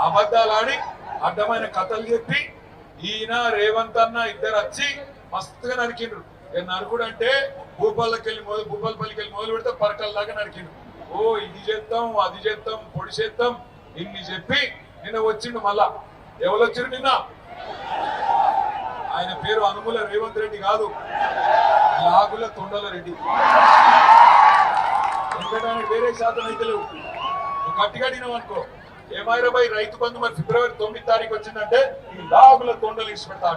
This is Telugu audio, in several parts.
అబద్ధాలు ఆడి అడ్డమైన కథలు చెప్పి ఈయన రేవంత్ అన్న ఇద్దరు వచ్చి మస్తుగా నరికిండ్రు. నరుకుడు అంటే భూపాలపల్లికి వెళ్ళి మొదలు పెడితే పరకల దాకా నరికిండ్రు. ఓ ఇది చేద్దాం అది చేద్దాం పొడి చేద్దాం ఇన్ని చెప్పి నిన్న వచ్చిండు. మళ్ళా ఎవరు వచ్చిండు నిన్న? ఆయన పేరు అనుముల రేవంత్ రెడ్డి కాదు, లాగుల తొండల రెడ్డి. ఎందుకంటే వేరే శాతం అయితే లేవు. నువ్వు గట్టిగడినావు అనుకో, ఏమైనా రైతు బంధు మరి ఫిబ్రవరి 9 తారీఖు వచ్చిందంటే ఈ లాగుల తొండలు ఇచ్చి పెడతా.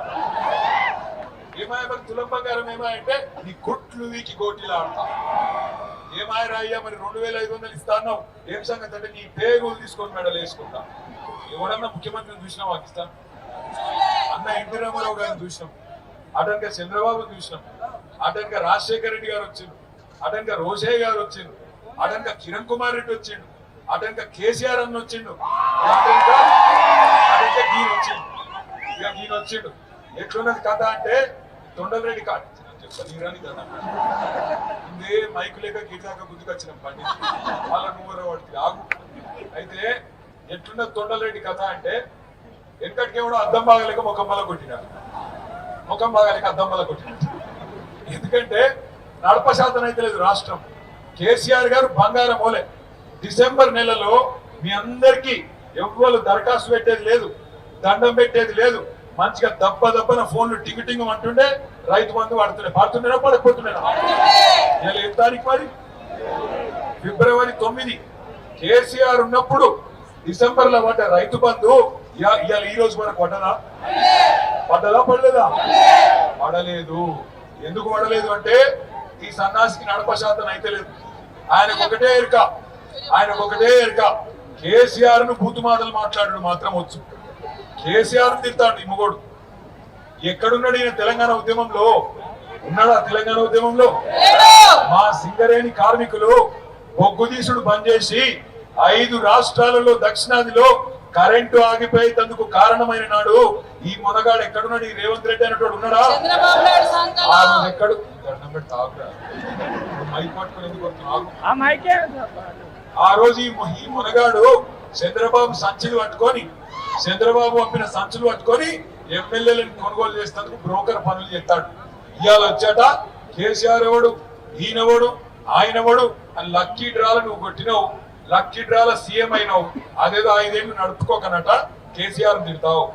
ఏమాయ మరి తులం బంగారం ఏమాయంటే నీ గుట్లు వీకి గోటీలు ఆడతా. ఏమాయరా అయ్యా మరి 2500 ఇస్తా అన్నావు, ఏం సంగతి అంటే నీ పేగులు తీసుకొని మెడలు వేసుకుంటా. ఎవడన్నా ముఖ్యమంత్రిని చూసినా పాకిస్తాన్ అన్న ఎన్టీ రామారావు గారిని చూసినాం, అటెన్గా చంద్రబాబు చూసినాం, అటెన్గా రాజశేఖర రెడ్డి గారు వచ్చిండు, అటెన్గా రోషయ్య గారు వచ్చిండు, అటెన్గా కిరణ్ కుమార్ రెడ్డి వచ్చిండు, అటెన్గా కేసీఆర్ అన్న వచ్చిండు, అటెన్గా ఈయన వచ్చిండు. ఇక ఈయన వచ్చిండు. ఎట్లున్నది కథ అంటే తొండలరెడ్డి కాదు చెప్తాను కదా, ముందే మైకు లేక గిరిదాకా గుర్తుకొచ్చినాం పండి వాళ్ళ నువ్వు వాడికి ఆగు. అయితే ఎట్లున్నది తొండలరెడ్డి కథ అంటే వెనకటికేమో అద్దం బాగలేక ముఖం బల కొట్టినారు, ముఖం బాగలేక అద్దం బల కొట్టినారు. ఎందుకంటే నడప శాతం అయితే లేదు రాష్ట్రం. కేసీఆర్ గారు బంగారం మోలే. డిసెంబర్ నెలలో మీ అందరికీ ఎవ్వరు దరఖాస్తు పెట్టేది లేదు, దండం పెట్టేది లేదు. మంచిగా దప్పన ఫోన్లు టింగు టింగు అంటుండే రైతు బంధు పడుతుండేనా పడకపోతుండేనా? ఇలా ఏ తారీఖు మరి? ఫిబ్రవరి 9 కేసీఆర్ ఉన్నప్పుడు డిసెంబర్ లో పడ్డ రైతు బంధు ఇవాళ ఈ రోజు మనకు పడ్డదా పడలేదా? పడలేదు. ఎందుకు పడలేదు అంటే ఈ సన్నాసికి నడప శాతం అయితే లేదు. ఆయనకు ఒకటే ఎరుక కేసీఆర్ ను బూతు మాటలు మాట్లాడు మాత్రం వచ్చు. కేసీఆర్ తిడతాడు ఈ మొగోడు. ఎక్కడున్నాడు ఈయన? తెలంగాణ ఉద్యమంలో ఉన్నాడా? తెలంగాణ ఉద్యమంలో మా సింగరేణి కార్మికులు బొగ్గు తీసుడు బంద్ చేసి 5 రాష్ట్రాలలో దక్షిణాదిలో కరెంటు ఆగిపోయేందుకు కారణమైన నాడు ఈ మొనగాడు ఎక్కడున్నాడు? ఈ రేవంత్ రెడ్డి అనేటోడు ఉన్నాడా? ఎక్కడు ఆ రోజు ఈ మొనగాడు చంద్రబాబు సంచులు పట్టుకొని, చంద్రబాబు పంపిన సంచులు పట్టుకొని ఎమ్మెల్యేలను కొనుగోలు చేసేందుకు బ్రోకర్ పనులు చేస్తాడు. ఇవాళ వచ్చాట కేసీఆర్ ఎవడు, ఈయనవడు, ఆయనవడు అని లక్కీ డ్రాలు నువ్వు కొట్టినావు, లక్కీ డ్రాల సీఎం అయినావు. అదేదో 5 ఏళ్ళు నడుపుకోకనట కేసీఆర్ తిడతావు.